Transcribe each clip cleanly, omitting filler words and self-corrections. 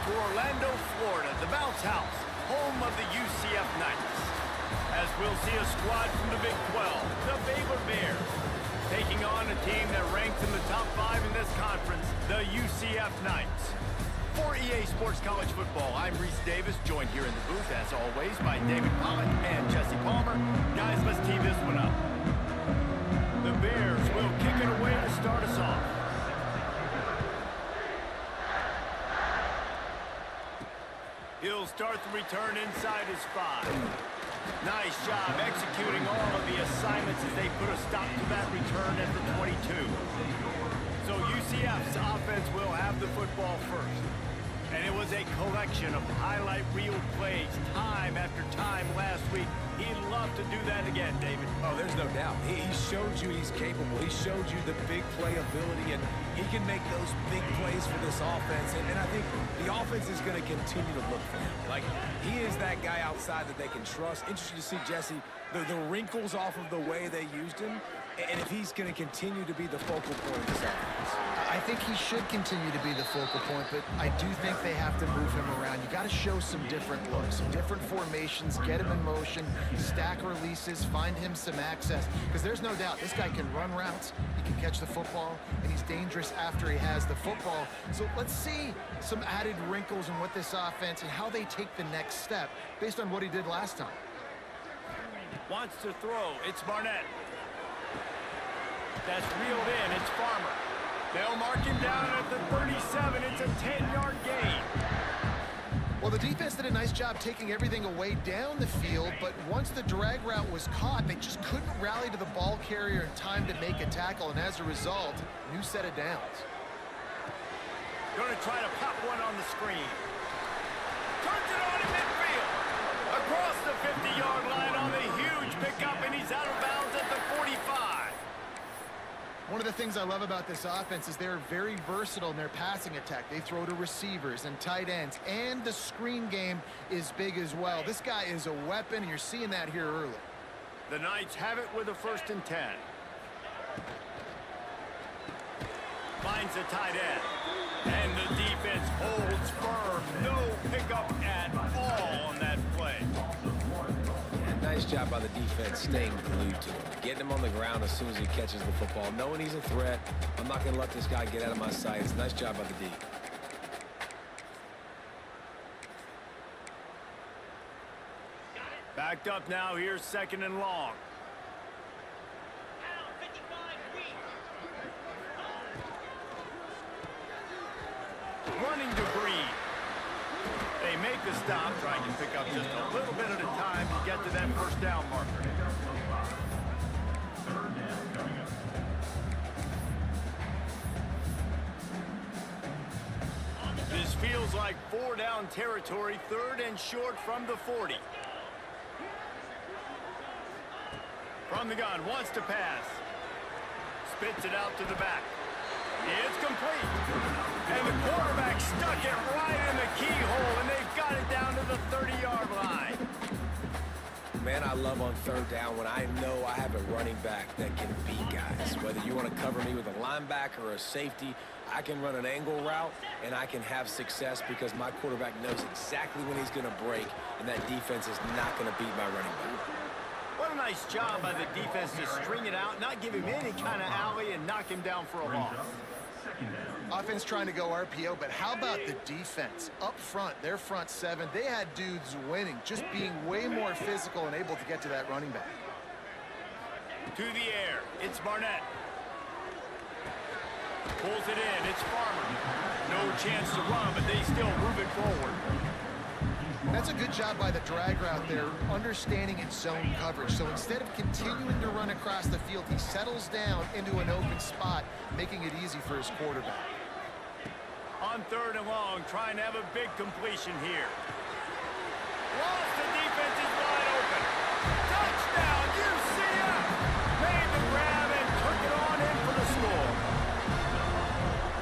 to Orlando, Florida, the bounce house, home of the UCF Knights. As we'll see a squad from the Big 12, the Baylor Bears, taking on a team that ranks in the top 5 in this conference, the UCF Knights. For EA Sports College Football, I'm Reese Davis, joined here in the booth, as always, by David Pollock and Jesse Palmer. Guys, let's tee this one up. The Bears will kick it away to start us off. He'll start the return inside his 5. Nice job executing all of the assignments as they put a stop to that return at the 22. So UCF's offense will have the football first. And it was a collection of highlight reel plays time after time last week. He'd love to do that again, David. Oh, there's no doubt. He showed you he's capable. He showed you the big play ability, and he can make those big plays for this offense. And I think the offense is going to continue to look for him. Like, he is that guy outside that they can trust. Interesting to see, Jesse, the wrinkles off of the way they used him, and if he's going to continue to be the focal point of this offense. I think he should continue to be the focal point, but I do think they have to move him around. You got to show some different looks, some different formations, get him in motion, stack releases, find him some access, because there's no doubt this guy can run routes, he can catch the football, and he's dangerous after he has the football. So let's see some added wrinkles in what this offense and how they take the next step based on what he did last time. Wants to throw. It's Barnett. That's reeled in. It's Farmer. They'll mark him down at the 37. It's a 10-yard gain. Well, the defense did a nice job taking everything away down the field, but once the drag route was caught, they just couldn't rally to the ball carrier in time to make a tackle, and as a result, new set of downs. Going to try to pop one on the screen. Turns it on in midfield. Across the 50-yard line on the huge pickup, and he's out of bounds at the 45. One of the things I love about this offense is they're very versatile in their passing attack. They throw to receivers and tight ends, and the screen game is big as well. This guy is a weapon, and you're seeing that here early. The Knights have it with a 1st and 10. Finds a tight end. And the defense holds firm. No pickup at all on that play. Nice job by the defense staying glued to him. Getting him on the ground as soon as he catches the football. Knowing he's a threat, I'm not going to let this guy get out of my sights. Nice job by the D. Backed up now. Here's 2nd and long. Running to Breed. They make the stop, trying to pick up just a little bit at a time to get to that 1st down marker. This feels like 4-down territory, 3rd and short from the 40. From the gun, wants to pass. Spits it out to the back. It's complete. And the quarterback stuck it right in the keyhole, and they've got it down to the 30-yard line. Man, I love on 3rd down when I know I have a running back that can beat guys. Whether you want to cover me with a linebacker or a safety, I can run an angle route, and I can have success because my quarterback knows exactly when he's going to break, and that defense is not going to beat my running back. What a nice job by the defense to string it out, not give him any kind of alley, and knock him down for a loss. Offense trying to go RPO, but how about the defense? Up front, their front 7, they had dudes winning, just being way more physical and able to get to that running back. To the air, it's Barnett. Pulls it in, it's Farmer. No chance to run, but they still move it forward. That's a good job by the drag route there, understanding its zone coverage. So instead of continuing to run across the field, he settles down into an open spot, making it easy for his quarterback. On 3rd and long, trying to have a big completion here. Lost, the defense is wide open. Touchdown, UCF! Made the grab and took it on in for the score.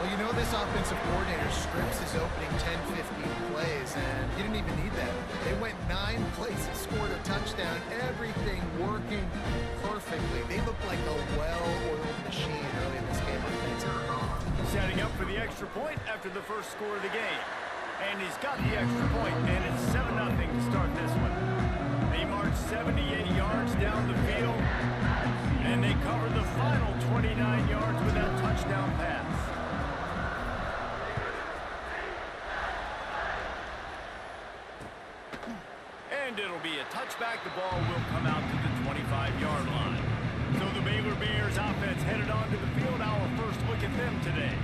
Well, you know this offensive coordinator scripts his opening 10-15 plays, and he didn't even need that. They went 9 plays and scored a touchdown, everything working perfectly. They look like a well-oiled machine early in this game offensively. Setting up for the extra point after the first score of the game. And he's got the extra point, and it's 7-0 to start this one. They march 78 yards down the field, and they cover the final 29 yards with that touchdown pass. And it'll be a touchback. The ball will come out to the 25-yard line. So the Baylor Bears offense headed onto the field. Our first look at them today.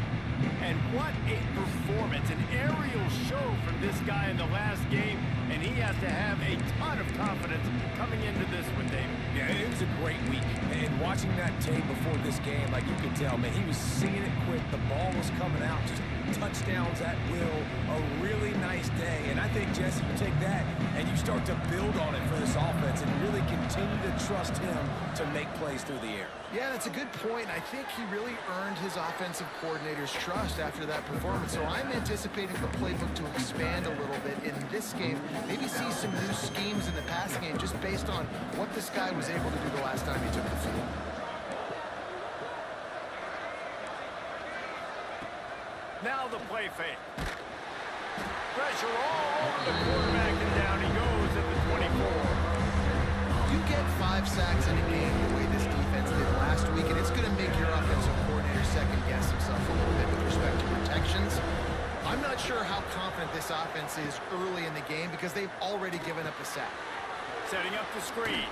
And what a performance, an aerial show from this guy in the last game, and he has to have a ton of confidence coming into this one, David. Yeah, it was a great week. And watching that tape before this game, like you could tell, man, he was seeing it quick. The ball was coming out, just touchdowns at will. A really nice day. And I think, Jesse, you take that and you start to build on it for this offense and really continue to trust him to make plays through the air. Yeah, that's a good point. I think he really earned his offensive coordinator's trust after that performance. So I'm anticipating the playbook to expand a little bit in this game. Maybe see some new schemes in the passing game just based on what this guy was able to do the last time he took the field. Now the play fake. Pressure all over the quarterback, and down he goes at the 24. You get 5 sacks in a game the way this defense did last week, and it's going to make your offensive coordinator second-guess himself a little bit with respect to protections. I'm not sure how confident this offense is early in the game because they've already given up a sack. Setting up the screen.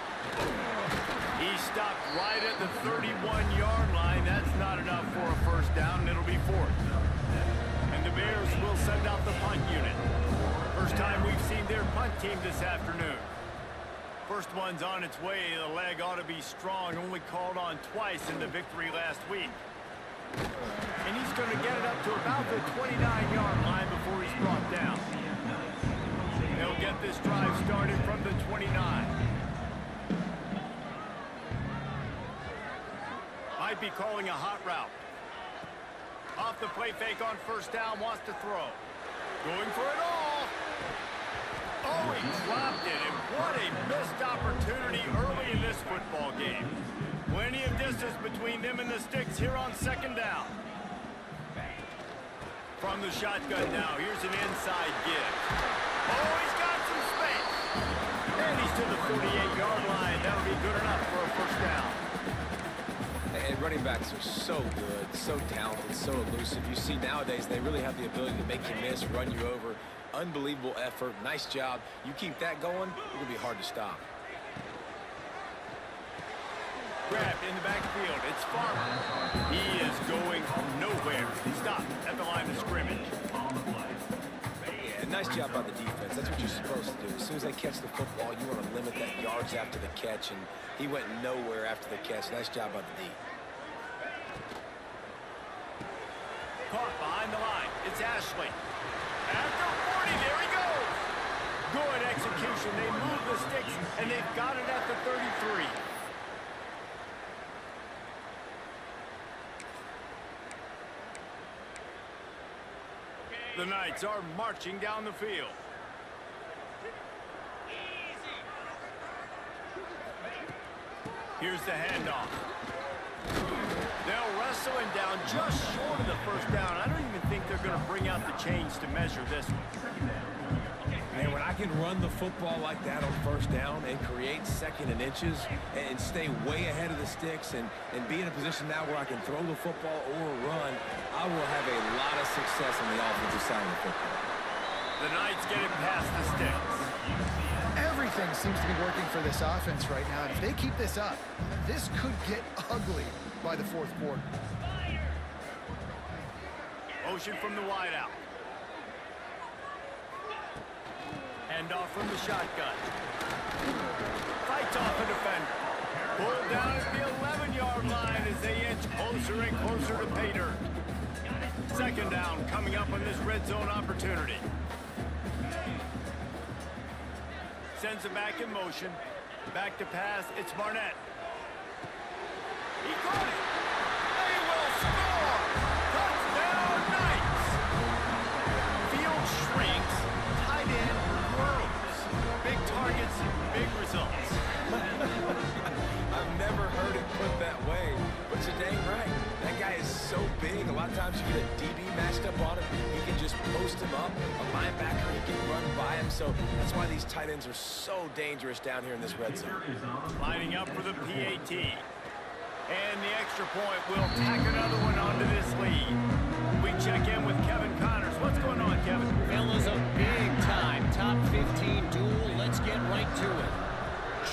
He stopped right at the 31-yard line. That's not enough for a first down, and it'll be fourth. And the Bears will send out the punt unit. First time we've seen their punt team this afternoon. First one's on its way. The leg ought to be strong. Only called on twice in the victory last week. And he's going to get it up to about the 29-yard line before he's brought down. They'll get this drive started from the 29. Might be calling a hot route. Off the play fake on first down, wants to throw. Going for it all. Oh, he dropped it, and what a missed opportunity early in this football game. Plenty of distance between them and the sticks here on second down. From the shotgun now, here's an inside give. Oh, he's got some space. And he's to the 48-yard line. That'll be good enough for a first down. And running backs are so good, so talented, so elusive. You see nowadays they really have the ability to make you miss, run you over. Unbelievable effort. Nice job. You keep that going, it'll be hard to stop. Grabbed in the backfield. It's Farmer. He is going nowhere. He stopped at the line of scrimmage. Yeah, nice job by the defense. That's what you're supposed to do. As soon as they catch the football, you want to limit that yards after the catch, and he went nowhere after the catch. Nice job by the D. Caught behind the line. It's Ashley. After 40, there he goes. Good execution. They move the sticks, and they've got it at the 33. The Knights are marching down the field. Here's the handoff. They'll wrestle him down just short of the first down. I don't even think they're going to bring out the chains to measure this one. Man, when I can run the football like that on first down and create second and inches and stay way ahead of the sticks and be in a position now where I can throw the football or run, I will have a lot of success on the offensive side of the football. The Knights get it past the sticks. Everything seems to be working for this offense right now. If they keep this up, this could get ugly by the fourth quarter. Motion from the wideout. Handoff from the shotgun. Fights off a defender. Pulled down at the 11-yard line as they inch closer and closer to pay dirt. Second down coming up on this red zone opportunity. Sends it back in motion. Back to pass. It's Barnett. He got it. They will score. Touchdown Knights. Field shrinks. Tight end grows. Big targets, big results. I've never heard it put that way, but you're dang right. That guy is so big. A lot of times you get a DB matched up on him. He can just post him up. A linebacker time, so that's why these tight ends are so dangerous down here in this red zone. Lining up for the PAT. And the extra point will tack another one onto this lead. We check in with Kevin Connors. What's going on, Kevin? Fellas, a big-time top 15 duel. Let's get right to it.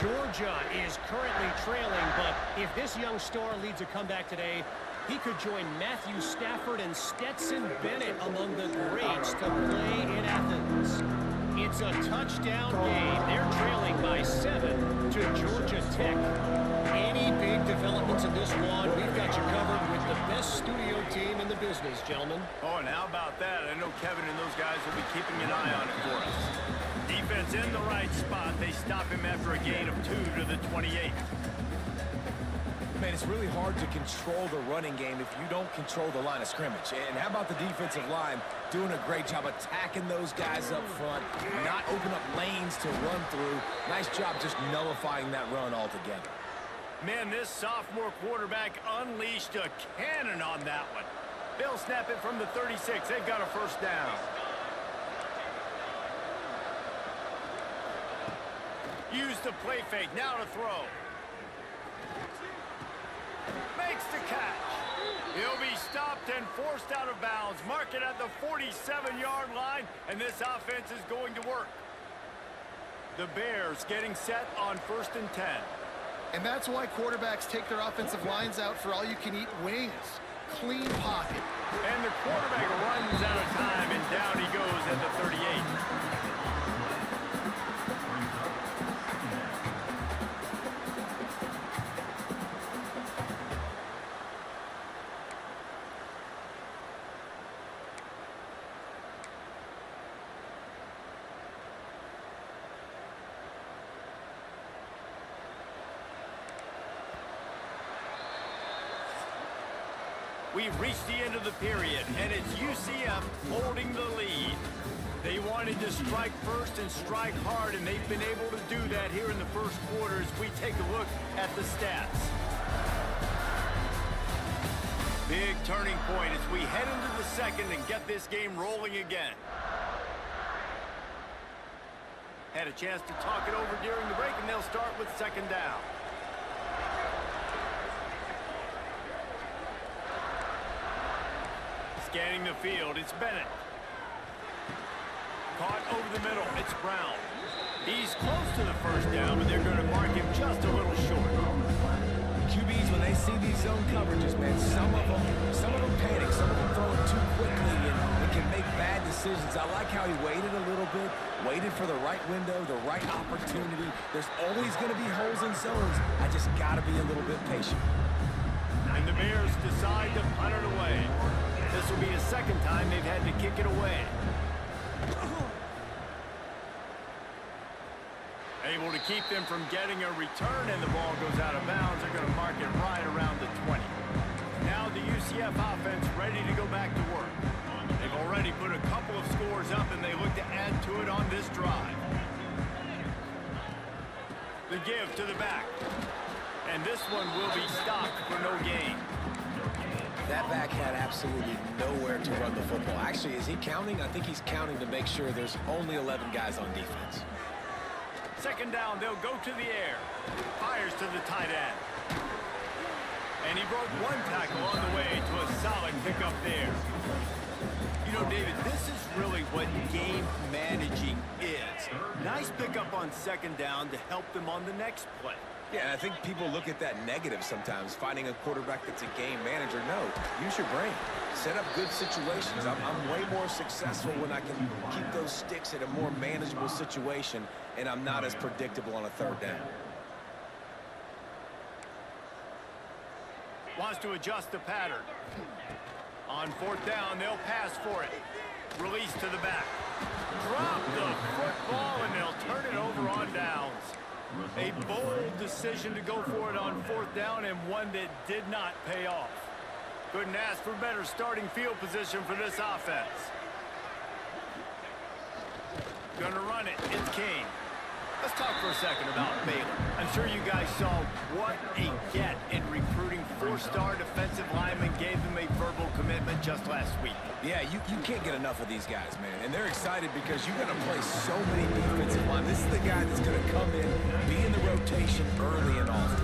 Georgia is currently trailing, but if this young star leads a comeback today, he could join Matthew Stafford and Stetson Bennett among the greats to play in Athens. It's a touchdown game. They're trailing by 7 to Georgia Tech. Any big developments in this one, we've got you covered with the best studio team in the business, gentlemen. Oh, and how about that? I know Kevin and those guys will be keeping an eye on it for us. Defense in the right spot. They stop him after a gain of 2 to the 28. Man, it's really hard to control the running game if you don't control the line of scrimmage. And how about the defensive line doing a great job attacking those guys up front, not open up lanes to run through. Nice job just nullifying that run altogether. Man, this sophomore quarterback unleashed a cannon on that one. They'll snap it from the 36. They've got a first down. Use the play fake. Now to throw. Makes the catch. He'll be stopped and forced out of bounds. Mark it at the 47-yard line, and this offense is going to work. The Bears getting set on 1st and 10. And that's why quarterbacks take their offensive lines out for all-you-can-eat wings. Clean pocket. And the quarterback runs out of time, and down he goes at the 38. We've reached the end of the period, and it's UCF holding the lead. They wanted to strike first and strike hard, and they've been able to do that here in the first quarter as we take a look at the stats. Big turning point as we head into the second and get this game rolling again. Had a chance to talk it over during the break, and they'll start with 2nd down. Scanning the field, it's Bennett. Caught over the middle, it's Brown. He's close to the first down, but they're going to mark him just a little short. QBs, when they see these zone coverages, man, some of them panic, some of them throw it too quickly, and can make bad decisions. I like how he waited a little bit, waited for the right window, the right opportunity. There's always going to be holes in zones. I just got to be a little bit patient. And the Bears decide to punt it away. This will be the 2nd time they've had to kick it away. Able to keep them from getting a return, and the ball goes out of bounds. They're going to mark it right around the 20. Now the UCF offense ready to go back to work. They've already put a couple of scores up, and they look to add to it on this drive. The give to the back. And this one will be stopped for no gain. That back had absolutely nowhere to run the football. Actually, is he counting? I think he's counting to make sure there's only 11 guys on defense. 2nd down, they'll go to the air. Fires to the tight end. And he broke one tackle on the way to a solid pickup there. You know, David, this is really what game managing is. Nice pickup on 2nd down to help them on the next play. Yeah, and I think people look at that negative sometimes, finding a quarterback that's a game manager. No, use your brain. Set up good situations. I'm way more successful when I can keep those sticks in a more manageable situation, and I'm not as predictable on a 3rd down. Wants to adjust the pattern. On 4th down, they'll pass for it. Release to the back. Drop the football, and they'll turn it over on downs. A bold decision to go for it on 4th down, and one that did not pay off. Couldn't ask for better starting field position for this offense. Gonna run it. It's King. Let's talk for a second about Baylor. I'm sure you guys saw what a get in recruiting 4-star defensive linemen, gave them a verbal commitment just last week. Yeah, you can't get enough of these guys, man. And they're excited because you're going to play so many defensive line. This is the guy that's going to come in, be in the rotation early and often.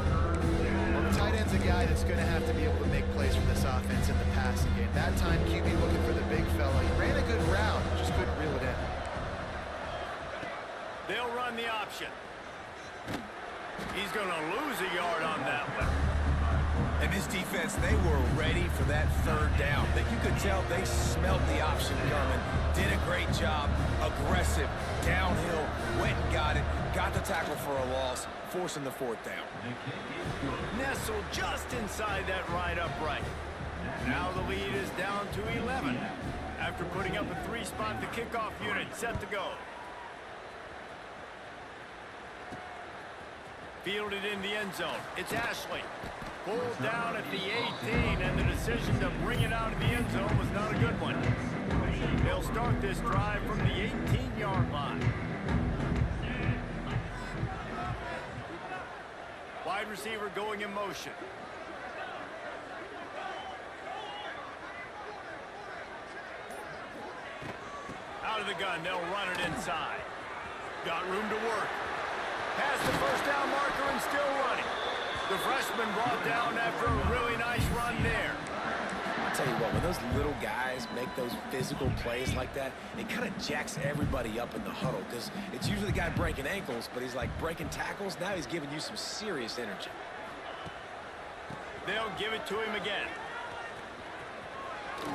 Well, the tight end's a guy that's going to have to be able to make plays for this offense in the passing game. That time, QB looking for the big fella. He ran a good route, just couldn't reel it in. They'll run the option. He's going to lose a yard on that one. And this defense, they were ready for that third down. That you could tell they smelled the option coming. Did a great job. Aggressive. Downhill. Went and got it. Got the tackle for a loss. Forcing the fourth down. Nestled just inside that right upright. Now the lead is down to 11. After putting up a 3-spot, the kickoff unit set to go. Fielded in the end zone. It's Ashley. Pulled down at the 18, and the decision to bring it out of the end zone was not a good one. They'll start this drive from the 18-yard line. Wide receiver going in motion. Out of the gun, they'll run it inside. Got room to work. Past the first down marker and still running. The freshman brought down after a really nice run there. I'll tell you what, when those little guys make those physical plays like that, it kind of jacks everybody up in the huddle because it's usually the guy breaking ankles, but he's like breaking tackles. Now he's giving you some serious energy. They'll give it to him again.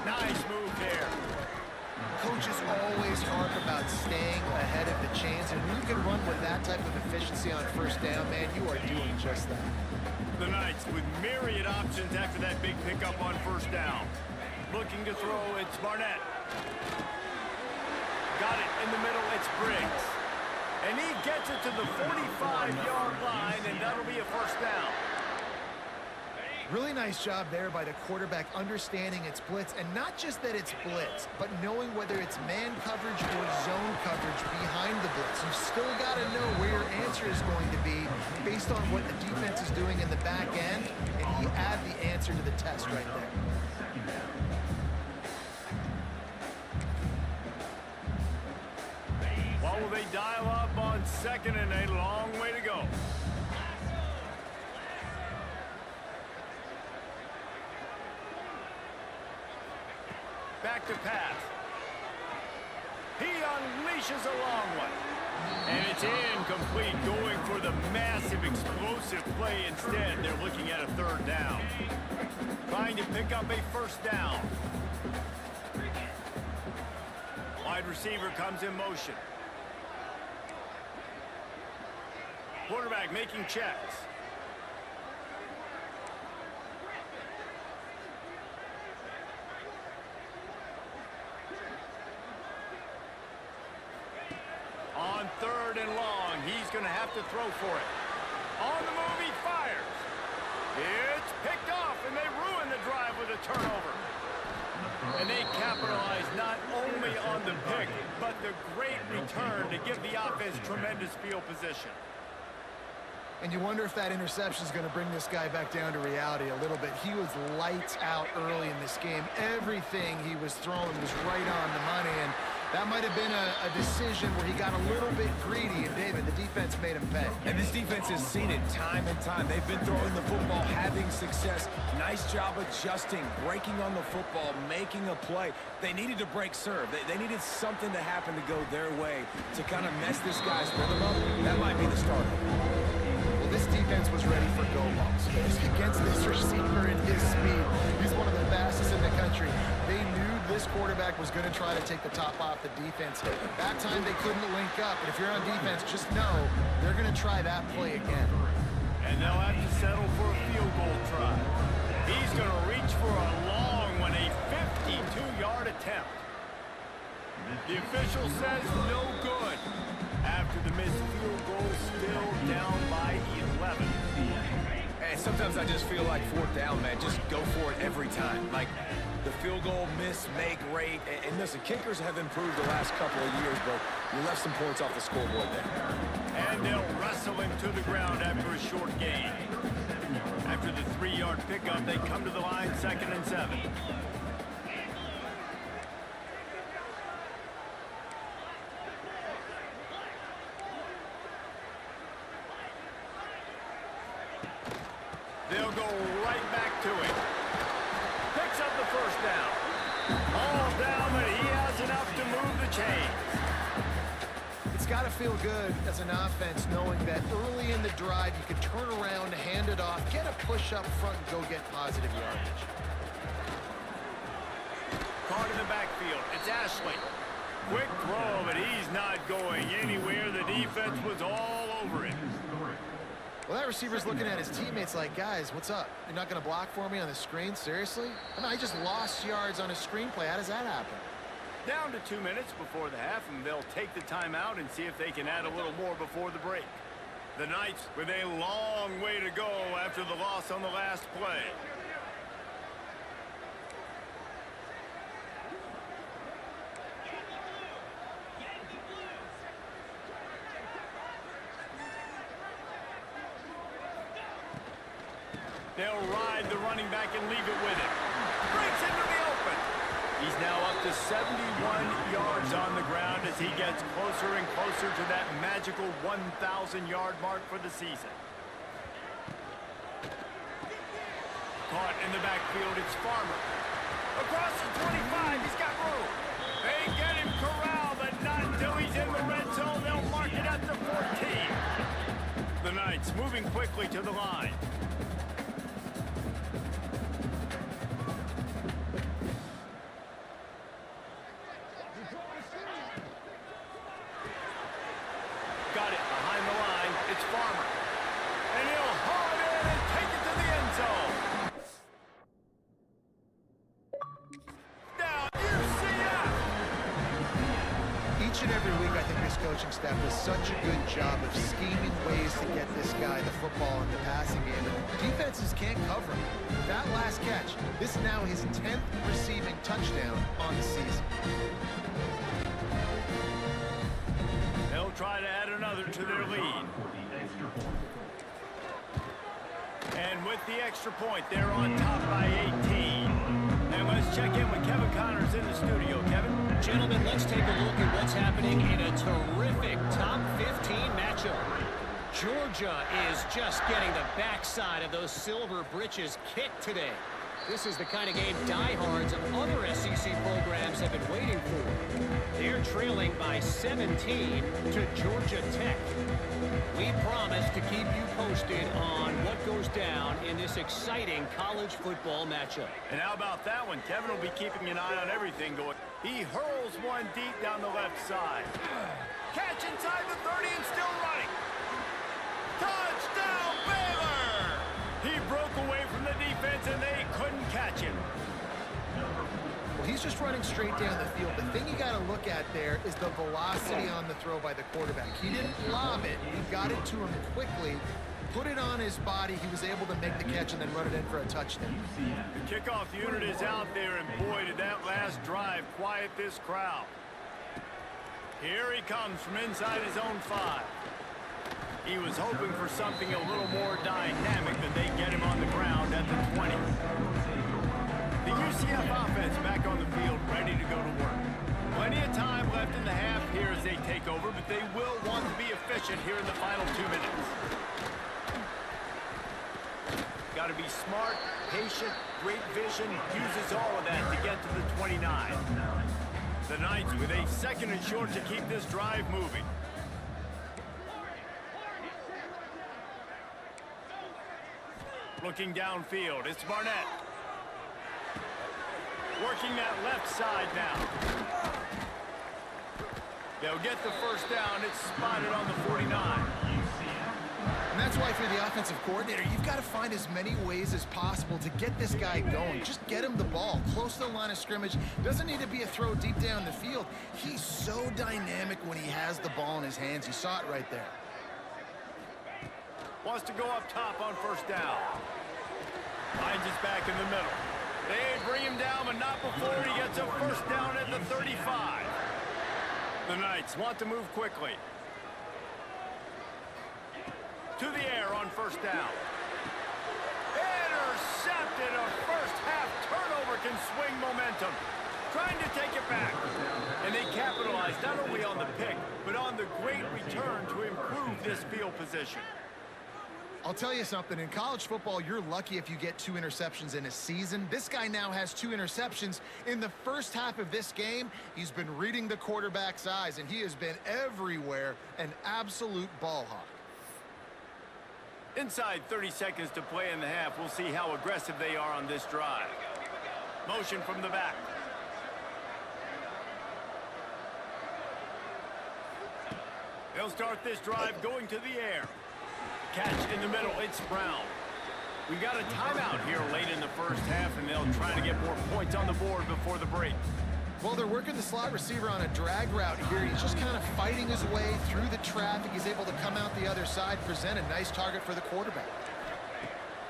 Nice move there. Coaches always harp about staying ahead of the chains, and when you can run with that type of efficiency on first down, man, you are doing just that. The Knights with myriad options after that big pickup on first down. Looking to throw, it's Barnett. Got it in the middle, it's Briggs. And he gets it to the 45-yard line, and that'll be a first down. Really nice job there by the quarterback understanding its blitz, and not just that it's blitz, but knowing whether it's man coverage or zone coverage behind the blitz. You've still got to know where your answer is going to be based on what the defense is doing in the back end, and you add the answer to the test right there. What will they dial up on second and a long way to go? Back to pass. He unleashes a long one. And it's incomplete, going for the massive explosive play instead. They're looking at a third down. Trying to pick up a first down. Wide receiver comes in motion. Quarterback making checks. On third and long, he's going to have to throw for it. On the move, he fires. It's picked off, and they ruin the drive with a turnover. And they capitalize not only on the pick, but the great return to give the offense tremendous field position. And you wonder if that interception is going to bring this guy back down to reality a little bit. He was lights out early in this game. Everything he was throwing was right on the money, and that might have been a decision where he got a little bit greedy, and David, the defense made him pay. And this defense has seen it time and time. They've been throwing the football, having success. Nice job adjusting, breaking on the football, making a play. They needed to break serve. They needed something to happen to go their way to kind of mess this guy's rhythm up. That might be the start. Well, this defense was ready for go balls. Against this receiver and his speed, he's one of the fastest in the country. They knew this quarterback was going to try to take the top off the defense. That time they couldn't link up, but if you're on defense, just know they're going to try that play again. And they'll have to settle for a field goal try. He's going to reach for a long one, a 52-yard attempt. The official says no good. After the missed field goal, still down by 11. And sometimes I just feel like fourth down, man. Just go for it every time. Like the field goal miss, make, rate. And listen, kickers have improved the last couple of years, but you left some points off the scoreboard there. And they'll wrestle him to the ground after a short gain. After the 3-yard pickup, they come to the line, 2nd and 7. to him. Picks up the first down. All down, but he has enough to move the chains. It's got to feel good as an offense knowing that early in the drive you can turn around, hand it off, get a push up front, and go get positive yardage. Caught in the backfield. It's Ashley. Quick throw, but he's not going anywhere. The defense was all over him. Well, that receiver's looking at his teammates like, guys, what's up? You're not going to block for me on the screen? Seriously? I mean, I just lost yards on a screenplay. How does that happen? Down to 2 minutes before the half, and they'll take the timeout and see if they can add a little more before the break. The Knights with a long way to go after the loss on the last play. They'll ride the running back and leave it with him. Breaks into the open. He's now up to 71 yards on the ground as he gets closer and closer to that magical 1,000-yard mark for the season. Caught in the backfield, it's Farmer. Across the 25, he's got room. They get him corralled, but not until he's in the red zone. They'll mark it at the 14. The Knights moving quickly to the line. Got it behind the line. It's Farmer. And he'll haul it in and take it to the end zone. Down, UCF! Each and every week, I think this coaching staff does such a good job of scheming ways to get this guy the football in the passing game. And defenses can't cover him. That last catch, this is now his 10th receiving touchdown on the season. They'll try to add another to their lead. And with the extra point, they're on top by 18. And let's check in with Kevin Connors in the studio. Kevin? Gentlemen, let's take a look at what's happening in a terrific top 15 matchup. Georgia is just getting the backside of those silver britches kicked today. This is the kind of game diehards of other SEC programs have been waiting for. They're trailing by 17 to Georgia Tech. We promise to keep you posted on what goes down in this exciting college football matchup. And how about that one? Kevin will be keeping an eye on everything going. He hurls one deep down the left side. Catch inside the 30 and still running. Touchdown, Baylor! He broke away from the defense and they couldn't catch him. Well, he's just running straight down the field. The thing you got to look at there is the velocity on the throw by the quarterback. He didn't lob it. He got it to him quickly, put it on his body. He was able to make the catch and then run it in for a touchdown. The kickoff unit is out there, and boy, did that last drive quiet this crowd. Here he comes from inside his own 5. He was hoping for something a little more dynamic than they get him on the ground at the 20. The UCF offense back on the field, ready to go to work. Plenty of time left in the half here as they take over, but they will want to be efficient here in the final 2 minutes. Got to be smart, patient, great vision, uses all of that to get to the 29. The Knights with a second and short to keep this drive moving. Looking downfield, it's Barnett. Working that left side now. They'll get the first down. It's spotted on the 49. And that's why, if you're the offensive coordinator, you've got to find as many ways as possible to get this guy going. Just get him the ball close to the line of scrimmage. Doesn't need to be a throw deep down the field. He's so dynamic when he has the ball in his hands. You saw it right there. Wants to go up top on first down. Finds his back in the middle. They bring him down, but not before he gets a first down at the 35. The Knights want to move quickly. To the air on first down. Intercepted. A first half turnover can swing momentum. Trying to take it back. And they capitalize not only on the pick, but on the great return to improve this field position. I'll tell you something, in college football, you're lucky if you get 2 interceptions in a season. This guy now has 2 interceptions. In the first half of this game, he's been reading the quarterback's eyes, and he has been everywhere, an absolute ball hawk. Inside 30 seconds to play in the half. We'll see how aggressive they are on this drive. Motion from the back. They'll start this drive going to the air. Catch in the middle, it's Brown. We got a timeout here late in the first half, and they'll try to get more points on the board before the break. Well, they're working the slot receiver on a drag route here. He's just kind of fighting his way through the traffic. He's able to come out the other side, present a nice target for the quarterback.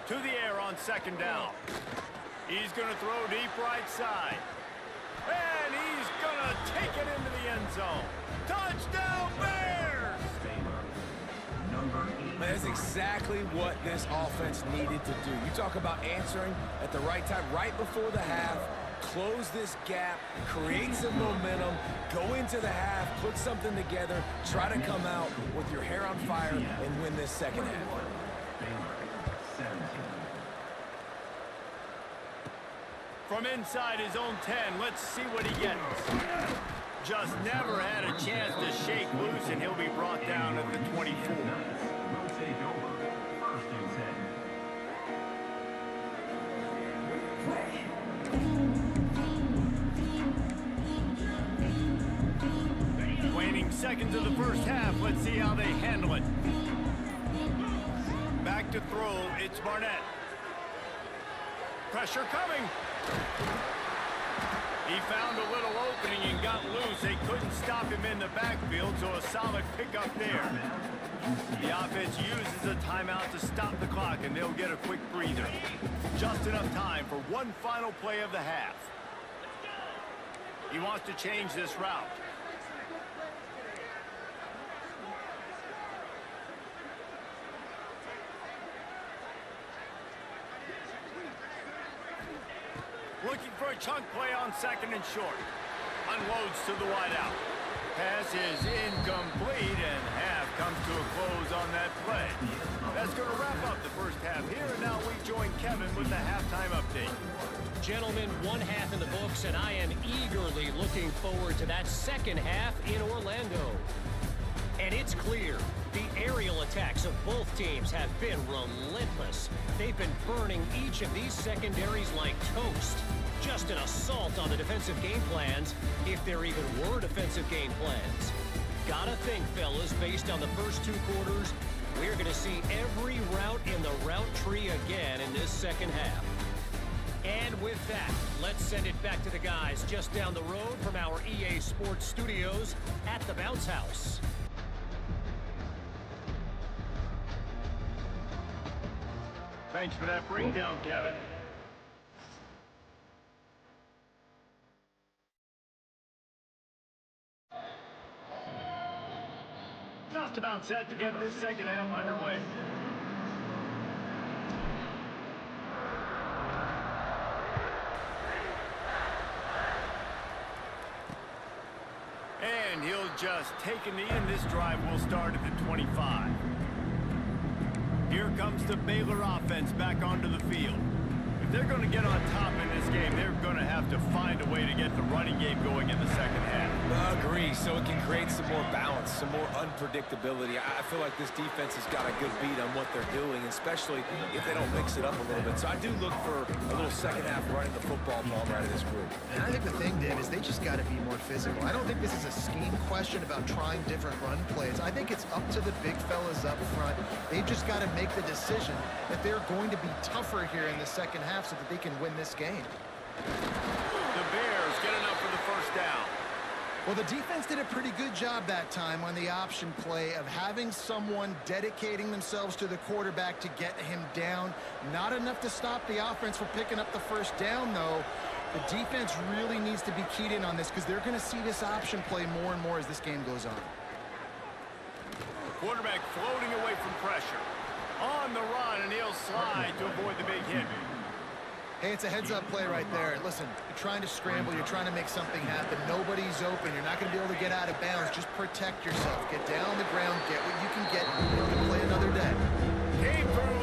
To the air on second down. He's going to throw deep right side. And he's going to take it into the end zone. Touchdown, Bears! That's exactly what this offense needed to do. You talk about answering at the right time, right before the half, close this gap, create some momentum, go into the half, put something together, try to come out with your hair on fire and win this second half. From inside his own 10, let's see what he gets. Just never had a chance to shake loose, and he'll be brought down at the 24. Waning seconds of the first half. Let's see how they handle it. Back to throw. It's Barnett. Pressure coming. He found a little opening and got loose. They couldn't stop him in the backfield, so a solid pickup there. The offense uses a timeout to stop the clock, and they'll get a quick breather. Just enough time for one final play of the half. He wants to change this route. Looking for a chunk play on second and short. Unloads to the wideout. Pass is incomplete, and half comes to a close on that play. That's going to wrap up the first half here, and now we join Kevin with the halftime update. Gentlemen, one half in the books, and I am eagerly looking forward to that second half in Orlando. And it's clear, the aerial attacks of both teams have been relentless. They've been burning each of these secondaries like toast. Just an assault on the defensive game plans, if there even were defensive game plans. Gotta think, fellas, based on the first 2 quarters, we're going to see every route in the route tree again in this second half. And with that, let's send it back to the guys just down the road from our EA Sports studios at the Bounce House. Thanks for that breakdown, Kevin. Just about set to get this second half underway. And he'll just take a knee, and this drive will start at the 25. Here comes the Baylor offense back onto the field. If they're going to get on top in this game, they're going to have to find a way to get the running game going in the second half. I agree, so it can create some more balance, some more unpredictability. I feel like this defense has got a good beat on what they're doing, especially if they don't mix it up a little bit. So I do look for a little second half running the football ball right of this group. And I think the thing, Dave, is they just got to be more physical. I don't think this is a scheme question about trying different run plays. I think it's up to the big fellas up front. They've just got to make the decision that they're going to be tougher here in the second half so that they can win this game. The Bears get enough for the first down. Well, the defense did a pretty good job that time on the option play of having someone dedicating themselves to the quarterback to get him down. Not enough to stop the offense from picking up the first down, though. The defense really needs to be keyed in on this because they're going to see this option play more and more as this game goes on. The quarterback floating away from pressure. On the run, and he'll slide to avoid the big hit. Hey, it's a heads-up play right there. Listen, you're trying to scramble. You're trying to make something happen. Nobody's open. You're not going to be able to get out of bounds. Just protect yourself. Get down on the ground. Get what you can get. You can play another day. Came through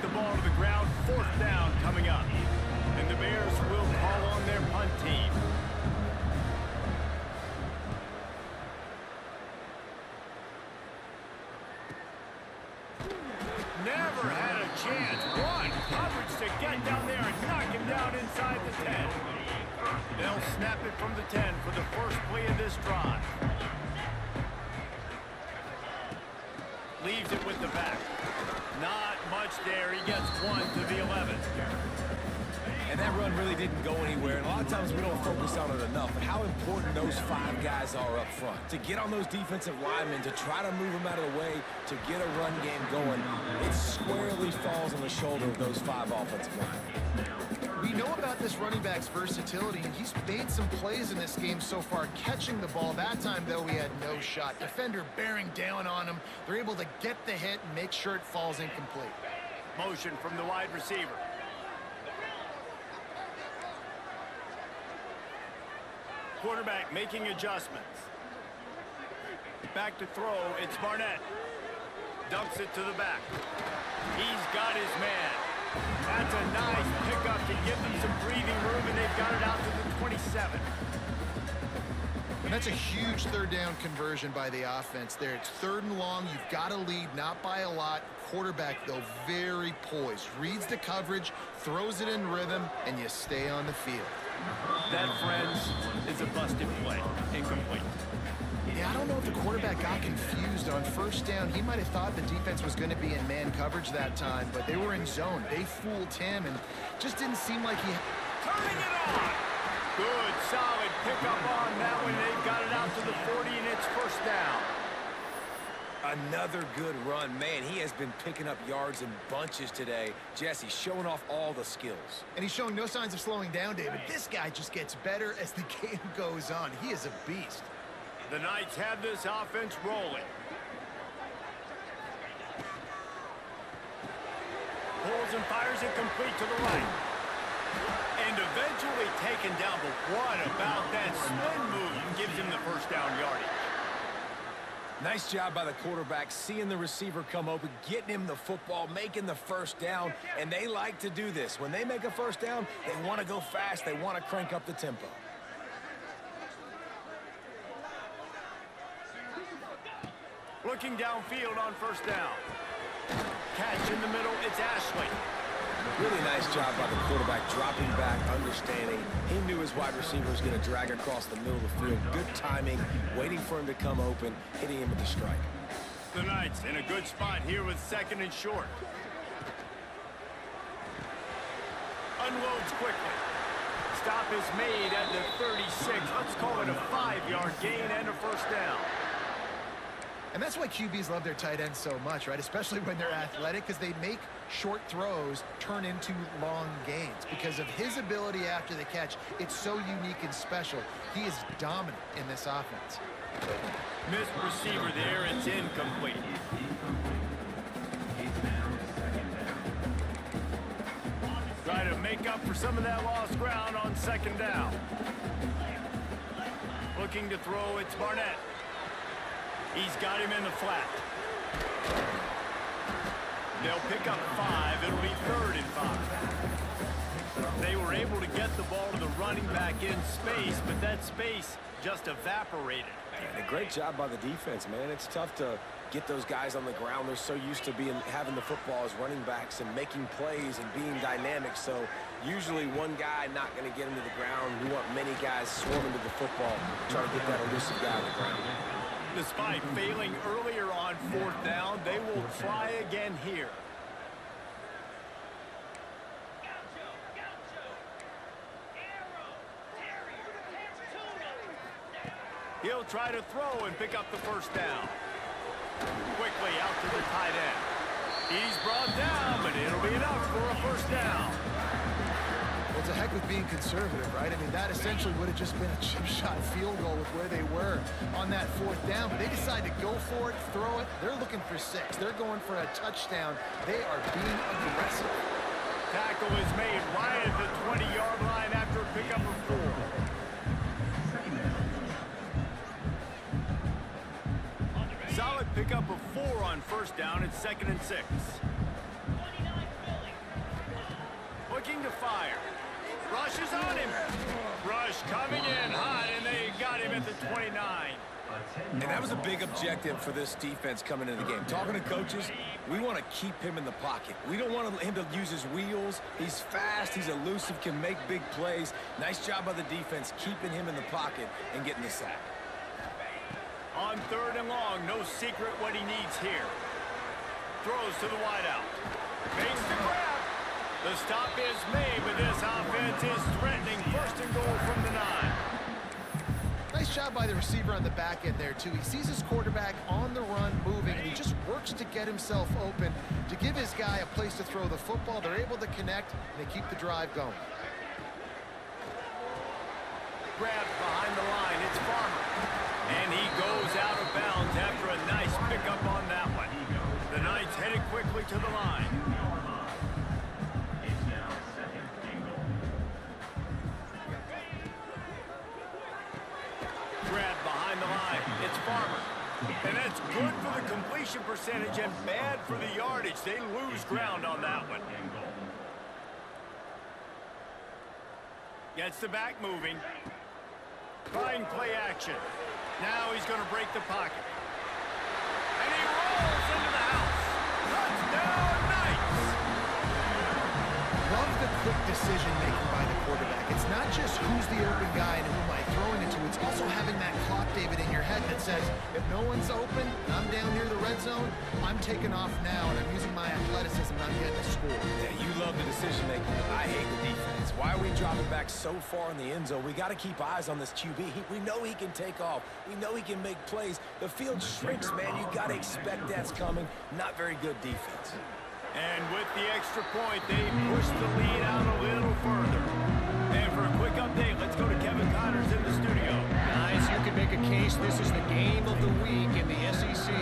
the ball to the ground. 4th down coming up. And the Bears will call on their punt team. Never had a chance. One coverage to get down there and knock him down inside the 10. They'll snap it from the 10 for the first play of this drive. Leaves it with the back. Not much there. He gets 1 to the 11. And that run really didn't go anywhere. And a lot of times we don't focus on it enough. But how important those 5 guys are up front. To get on those defensive linemen, to try to move them out of the way, to get a run game going, it squarely falls on the shoulder of those 5 offensive linemen. We know about this running back's versatility, and he's made some plays in this game so far, catching the ball. That time, though, he had no shot. Defender bearing down on him. They're able to get the hit and make sure it falls incomplete. Motion from the wide receiver. Quarterback making adjustments. Back to throw. It's Barnett. Dumps it to the back. He's got his man. That's a nice pickup to give them some breathing room, and they've got it out to the 27. And that's a huge 3rd down conversion by the offense there. It's 3rd and long. You've got to lead, not by a lot. Quarterback, though, very poised. Reads the coverage, throws it in rhythm, and you stay on the field. That, friends, is a busted play. Incomplete. Yeah, I don't know if the quarterback got confused on 1st down. He might have thought the defense was going to be in man coverage that time, but they were in zone. They fooled him, and just didn't seem like he... Turning it on! Good, solid pickup on that one. They've got it out to the 40, and it's 1st down. Another good run. Man, he has been picking up yards in bunches today. Jesse showing off all the skills. And he's showing no signs of slowing down, David. This guy just gets better as the game goes on. He is a beast. The Knights have this offense rolling. Pulls and fires it complete to the right. And eventually taken down, but what about that spin move gives him the 1st down yardage? Nice job by the quarterback, seeing the receiver come open, getting him the football, making the 1st down, and they like to do this. When they make a 1st down, they want to go fast, they want to crank up the tempo. Looking downfield on 1st down. Catch in the middle, it's Ashley. Really nice job by the quarterback, dropping back, understanding. He knew his wide receiver was going to drag across the middle of the field. Good timing, waiting for him to come open, hitting him with the strike. The Knights in a good spot here with 2nd and short. Unloads quickly. Stop is made at the 36. Let's call it a 5-yard gain and a 1st down. And that's why QBs love their tight ends so much, right? Especially when they're athletic, because they make short throws turn into long gains. Because of his ability after the catch, it's so unique and special. He is dominant in this offense. Missed receiver there, it's incomplete. Try to make up for some of that lost ground on 2nd down. Looking to throw, it's Barnett. He's got him in the flat. They'll pick up 5. It'll be 3rd and 5. They were able to get the ball to the running back in space, but that space just evaporated. And a great job by the defense, man. It's tough to get those guys on the ground. They're so used to having the football as running backs and making plays and being dynamic. So usually one guy not going to get him to the ground. We want many guys swarming to the football, trying to get that elusive guy on the ground. Despite failing earlier on 4th down, they will try again here. He'll try to throw and pick up the 1st down. Quickly out to the tight end. He's brought down, but it'll be enough for a 1st down. Well, it's a heck of being conservative, right? I mean, that essentially would have just been a chip shot field goal with where they were on that 4th down. But they decide to go for it, throw it. They're looking for 6. They're going for a touchdown. They are being aggressive. Tackle is made right at the 20-yard line after a pickup of 4. Solid pickup of 4 on 1st down. It's 2nd and 6. looking to fire. Rush is on him. Rush coming in hot, and they got him at the 29. And that was a big objective for this defense coming into the game. Talking to coaches, we want to keep him in the pocket. We don't want him to use his wheels. He's fast, he's elusive, can make big plays. Nice job by the defense keeping him in the pocket and getting the sack. On 3rd and long, no secret what he needs here. Throws to the wideout. Makes the grab. The stop is made, but this offense is threatening 1st and goal from the 9. Nice job by the receiver on the back end there, too. He sees his quarterback on the run moving, and he just works to get himself open to give his guy a place to throw the football. They're able to connect, and they keep the drive going. Grabbed behind the line. It's Farmer. And he goes out of bounds after a nice pickup on that one. The Knights headed quickly to the line. Grabbed behind the line. It's Farmer. And that's good for the completion percentage and bad for the yardage. They lose ground on that one. Gets the back moving. Fine play action. Now he's going to break the pocket. And he rolls into the house. Touchdown, Knights! Love the quick decision-making by the quarterback. It's not just who's the open guy and who am I throwing it to. It's also having that clock, David, in your head that says, if no one's open, I'm down near the red zone, I'm taking off now, and I'm using my athleticism, and I'm getting a score. Yeah, you love the decision-making. I hate the defense. Why are we dropping back so far in the end zone? We got to keep eyes on this QB. We know he can take off. We know he can make plays. The field shrinks, man. You got to expect that's coming. Not very good defense. And with the extra point, they push the lead out a little further. And for a quick update, let's go to Kevin Connors in the studio. Guys, you can make a case this is the game of the week in the SEC.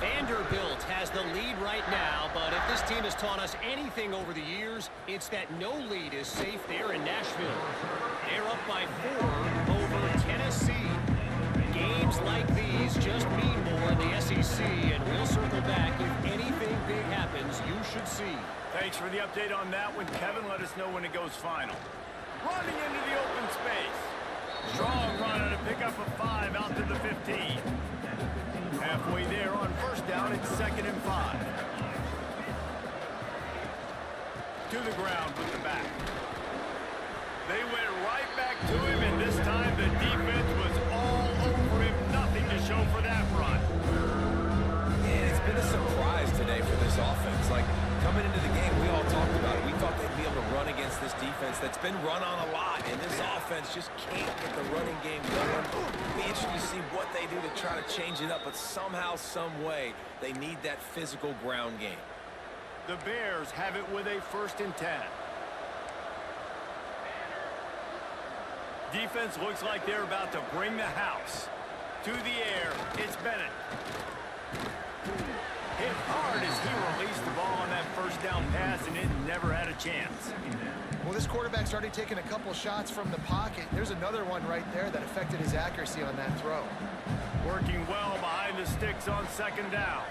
Vanderbilt has the lead right now, but if this team has taught us anything over the years, it's that no lead is safe there in Nashville. They're up by 4 over Tennessee. Games like these just mean more in the SEC, and we'll circle back if anything big happens you should see. Thanks for the update on that one, Kevin. Let us know when it goes final. Running into the open space. Strong run and a pickup of 5 out to the 15. Halfway there on 1st down, it's 2nd and 5. To the ground with the back. They went right back to him, and this time the defense was all over him. Nothing to show for that run. Man, it's been a surprise today for this offense. Like, coming into the game, we all talked about it. We thought they'd be able to run against this defense that's been run on a lot, and this offense just can't get the running game going. It'll be interesting to see what they do to try to change it up, but somehow, some way, they need that physical ground game. The Bears have it with a 1st and 10. Defense looks like they're about to bring the house. To the air, it's Bennett. Hit hard as he released the ball on that 1st down pass, and it never had a chance. Well, this quarterback's already taken a couple shots from the pocket. There's another one right there that affected his accuracy on that throw. Working well behind the sticks on 2nd down.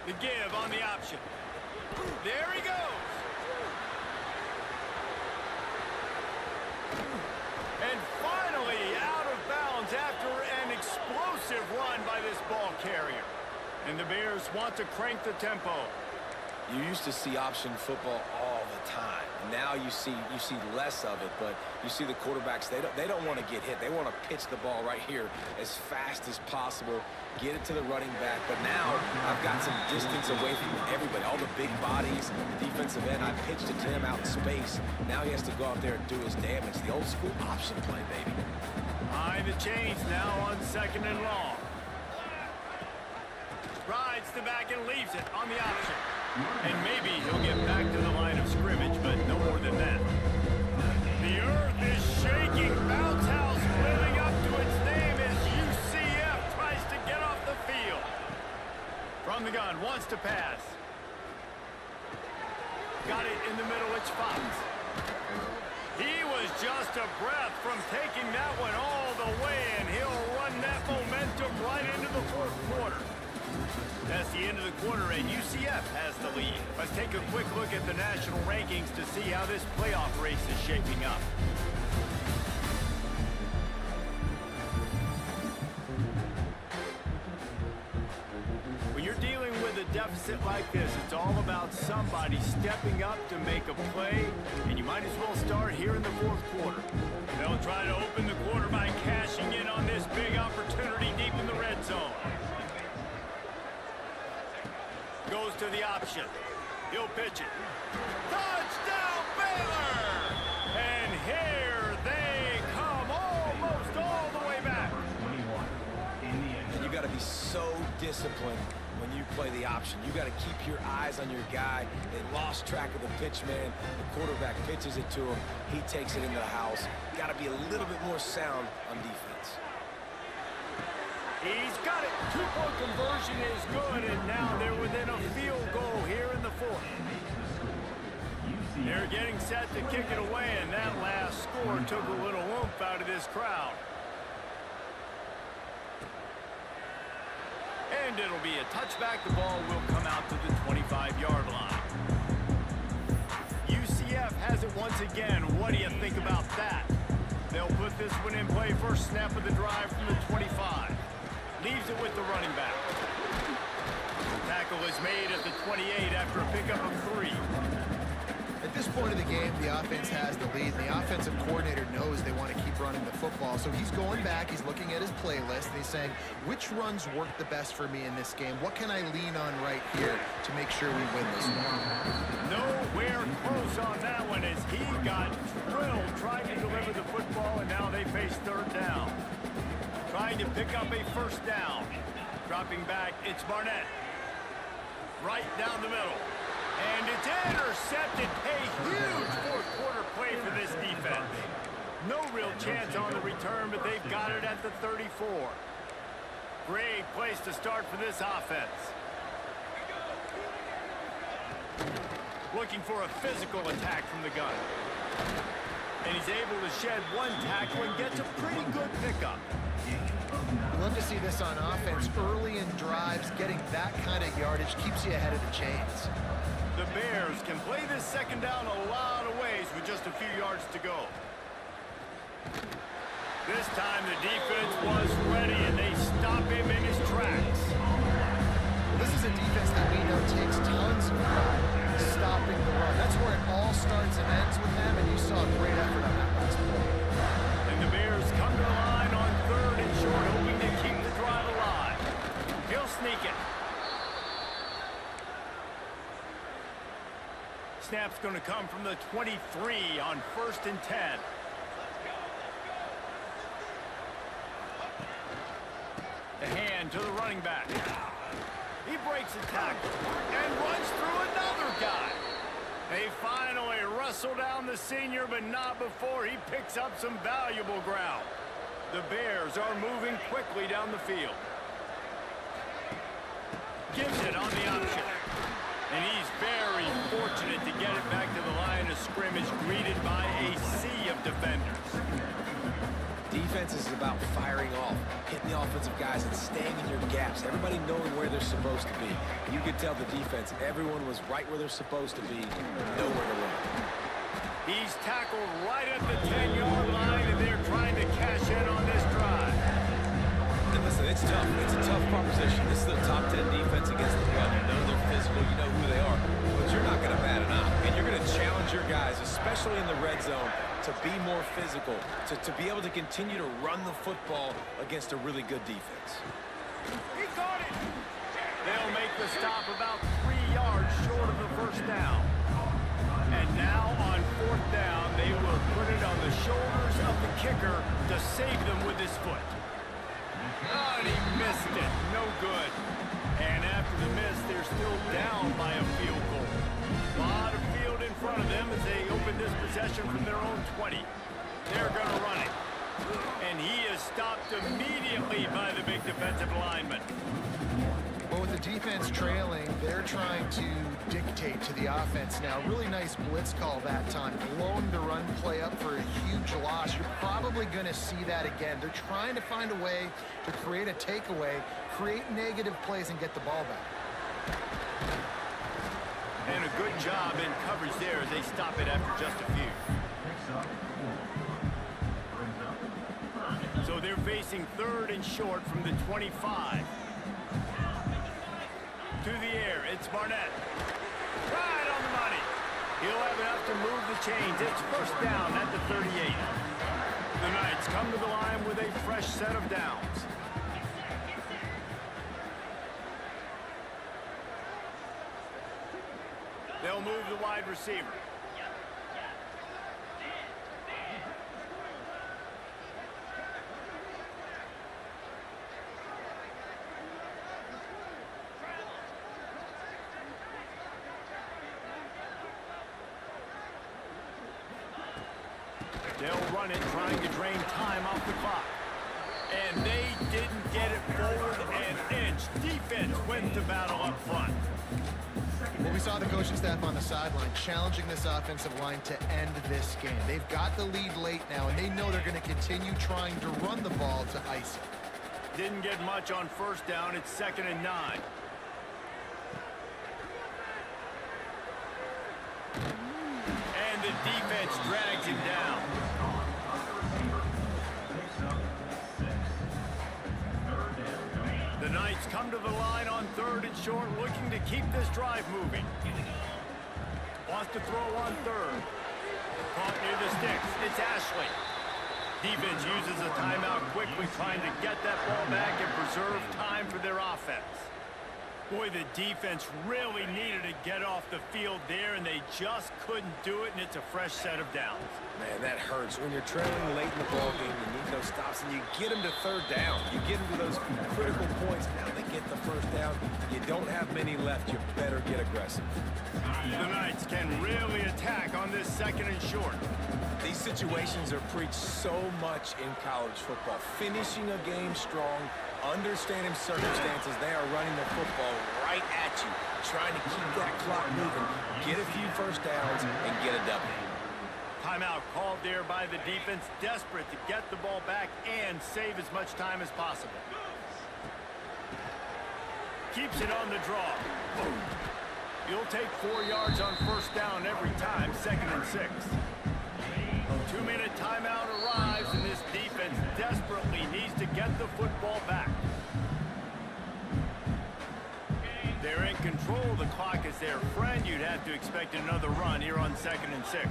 The give on the option. There he goes. And finally out of bounds after an explosive run by this ball carrier. And the Bears want to crank the tempo. You used to see option football all the time. Now you see less of it, but you see the quarterbacks, they don't want to get hit. They want to pitch the ball right here as fast as possible, get it to the running back. But now I've got some distance away from everybody, all the big bodies, the defensive end. I pitched it to him out in space. Now he has to go out there and do his damage. The old school option play, baby. Behind the chains now on 2nd and long. Rides the back and leaves it on the option. And maybe he'll get back to the line of scrimmage, but no more than that. The earth is shaking. Bounce house living up to its name as UCF tries to get off the field. From the gun, wants to pass. Got it in the middle, it's Fox. He was just a breath from taking that one all the way, and he'll run that momentum right into the 4th quarter. That's the end of the quarter, and UCF has the lead. Let's take a quick look at the national rankings to see how this playoff race is shaping up. When you're dealing with a deficit like this, it's all about somebody stepping up to make a play, and you might as well start here in the fourth quarter. They'll try to open the quarter by cashing in on this big opportunity deep in the red zone. Goes to the option. He'll pitch it. Touchdown, Baylor! And here they come, almost all the way back. And you got to be so disciplined when you play the option. You got to keep your eyes on your guy. They lost track of the pitch, man. The quarterback pitches it to him. He takes it into the house. Got to be a little bit more sound on defense. He's got it. Two-point conversion is good, and now they're within a field goal here in the fourth. They're getting set to kick it away, and that last score took a little oomph out of this crowd. And it'll be a touchback. The ball will come out to the 25-yard line. UCF has it once again. What do you think about that? They'll put this one in play. First snap of the drive from the 25. Leaves it with the running back. The tackle is made at the 28 after a pickup of 3. At this point of the game, the offense has the lead, and the offensive coordinator knows they want to keep running the football. So he's going back, he's looking at his playlist, and he's saying, which runs work the best for me in this game? What can I lean on right here to make sure we win this one? Nowhere close on that one as he got drilled trying to deliver the football, and now they face third down. Trying to pick up a first down. Dropping back, it's Barnett. Right down the middle. And it's intercepted. A huge fourth quarter play for this defense. No real chance on the return, but they've got it at the 34. Great place to start for this offense. Looking for a physical attack from the gun. And he's able to shed one tackle and gets a pretty good pickup. Love to see this on offense. Early in drives, getting that kind of yardage keeps you ahead of the chains. The Bears can play this second down a lot of ways with just a few yards to go. This time the defense was ready and they stop him in his tracks. This is a defense that we know takes tons of pride stopping the run. That's where it all starts and ends with them, and you saw a great effort on that last play. And the Bears come to the line on third and short, hoping to keep the drive alive. He'll sneak it. Snap's going to come from the 23 on 1st and 10. The hand to the running back. He breaks a tackle and runs through another guy. They finally wrestle down the senior, but not before he picks up some valuable ground. The Bears are moving quickly down the field. Gives it on the option. And he's very fortunate to get it back to the line of scrimmage, greeted by a sea of defenders. Defense is about firing off, hitting the offensive guys, and staying in your gaps. Everybody knowing where they're supposed to be. You could tell the defense, everyone was right where they're supposed to be, nowhere to run. He's tackled right at the 10-yard line, and they're trying to cash in on this drive. And listen, it's tough. It's a tough proposition. This is the top 10 defense against the run. You know they're physical. You know who they are. But you're not going to bat an eye. And you're going to challenge your guys, especially in the red zone, to be more physical, to be able to continue to run the football against a really good defense. He caught it. They'll make the stop about 3 yards short of the first down. And now on 4th down, they will put it on the shoulders of the kicker to save them with his foot. Oh, and he missed it. No good. And after the miss, they're still down by a field goal. A lot of field in front of them as they open this possession from their own 20. They're going to run it. And he is stopped immediately by the big defensive lineman. Well, Well, with the defense trailing, they're trying to dictate to the offense now. Really nice blitz call that time, blowing the run play up for a huge loss. You're probably going to see that again. They're trying to find a way to create a takeaway, create negative plays, and get the ball back. And a good job in coverage there as they stop it after just a few. So they're facing 3rd and short from the 25. To the air, it's Barnett. Right on the money. He'll have enough to move the chains. It's first down at the 38. The Knights come to the line with a fresh set of downs. They'll move the wide receiver. They'll run it, trying to drain time off the clock. And they didn't get it forward an inch. Defense wins the battle up front. Well, we saw the coaching staff on the sideline challenging this offensive line to end this game. They've got the lead late now, and they know they're going to continue trying to run the ball to ice it. Didn't get much on first down. It's 2nd and 9. And the defense drags him down. The Knights come to the line on 3rd and short, looking to keep this drive moving. Wants to throw on 3rd. Caught near the sticks. It's Ashley. Defense uses a timeout quickly, trying to get that ball back and preserve time for their offense. Boy, the defense really needed to get off the field there, and they just couldn't do it, and it's a fresh set of downs. Man, that hurts. When you're trailing late in the ball game, you need those stops, and you get them to 3rd down. You get them to those critical points. Now they get the first down. You don't have many left. You better get aggressive. The Knights can really attack on this 2nd and short. These situations are preached so much in college football. Finishing a game strong, understanding circumstances. They are running the football right at you, trying to keep that clock moving, get a few first downs, and get a W. Timeout called there by the defense, desperate to get the ball back and save as much time as possible. Keeps it on the draw. You'll take 4 yards on first down every time, 2nd and 6. 2-minute timeout arrives, and this defense desperately needs to get the football back. They're in control. The clock is their friend. You'd have to expect another run here on 2nd and 6.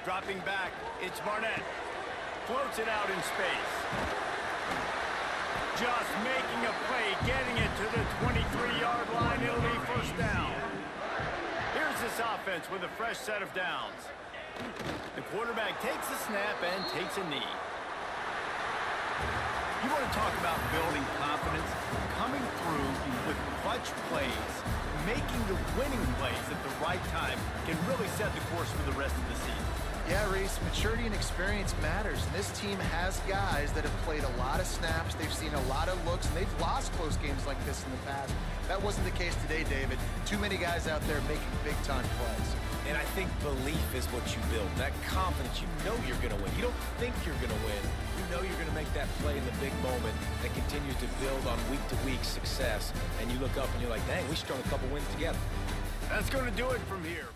Dropping back, it's Barnett. Floats it out in space. Just making a play, getting it to the 23-yard line. It'll be first down. Here's this offense with a fresh set of downs. The quarterback takes a snap and takes a knee. You want to talk about building confidence? Coming through with clutch plays, making the winning plays at the right time can really set the course for the rest of the season. Yeah, Reese, maturity and experience matters. And this team has guys that have played a lot of snaps. They've seen a lot of looks, and they've lost close games like this in the past. That wasn't the case today, David. Too many guys out there making big-time plays. And I think belief is what you build. That confidence, you know you're going to win. You don't think you're going to win. You know you're going to make that play in the big moment that continues to build on week-to-week success. And you look up and you're like, dang, we strung a couple wins together. That's going to do it from here.